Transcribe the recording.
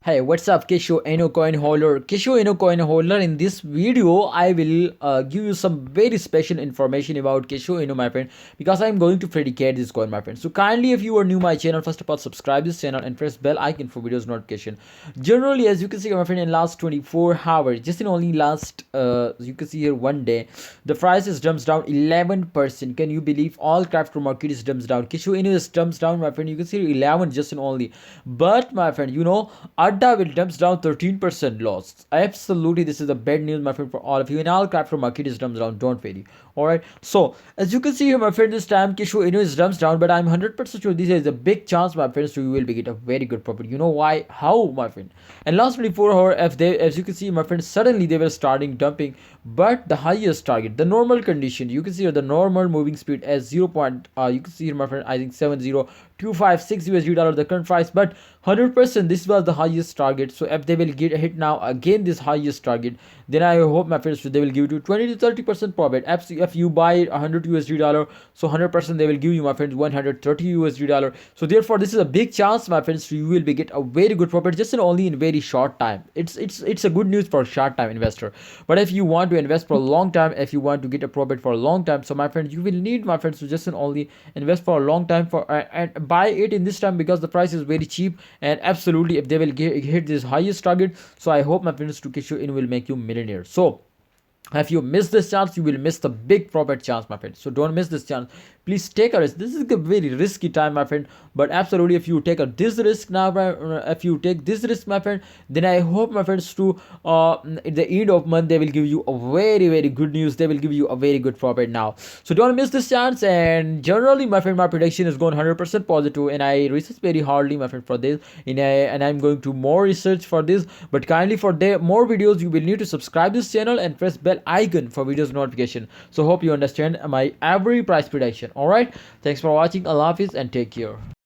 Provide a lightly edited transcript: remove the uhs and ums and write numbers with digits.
Hey, what's up, Kishu coin holder? Kishu coin holder. In this video, I will give you some very special information about Kishu my friend, because I'm going to predicate this coin, my friend. So kindly, if you are new my channel, first of all, subscribe this channel and press bell icon for videos notification. Generally, as you can see, my friend, in last 24 hours, just in only last, you can see here one day, the price is jumps down 11%. Can you believe? All crypto market is jumps down. Kishu is jumps down, my friend. You can see 11 just in only. But my friend, Adda will dumps down 13% loss. Absolutely, this is the bad news, my friend, for all of you. In all crypto market is dumps down. Don't worry. Alright. So as you can see here, my friend, this time Kishu is dumps down, but I'm 100% sure this is a big chance, my friends, so you will be get a very good profit. You know why? How, my friend? And last 24 hours, if they, as you can see, my friend, suddenly they were starting dumping, but the highest target, the normal condition, you can see here the normal moving speed as 0. You can see here, my friend, I think 70256 USD dollar the current price, but 100% this was the highest target. So if they will get a hit now again this highest target, then I hope, my friends, they will give you 20 to 30% profit. If you buy 100 USD dollar, so 100% they will give you, my friends, 130 USD dollar. So therefore this is a big chance, my friends, so you will be get a very good profit just in only in very short time. It's a good news for short time investor. But if you want to invest for a long time, if you want to get a profit for a long time, so my friends, you will need, my friends, to just in only invest for a long time for and buy it in this time, because the price is very cheap. And absolutely, if they will hit this highest target, so I hope, my friends, to Kishu will make you millionaire. So if you miss this chance, you will miss the big profit chance, my friend. So don't miss this chance. Please take a risk. This is a very risky time, my friend, but absolutely, if you take this risk now, if you take this risk, my friend, then I hope, my friends, to at the end of month they will give you a very good news. They will give you a very good profit now. So don't miss this chance. And generally, my friend, my prediction is going 100% positive, and I research very hardly, my friend, for this, and I'm going to more research for this. But kindly, for more videos, you will need to subscribe this channel and press bell icon for videos notification. So hope you understand my every price prediction. All right, thanks for watching. Allah Hafiz and take care.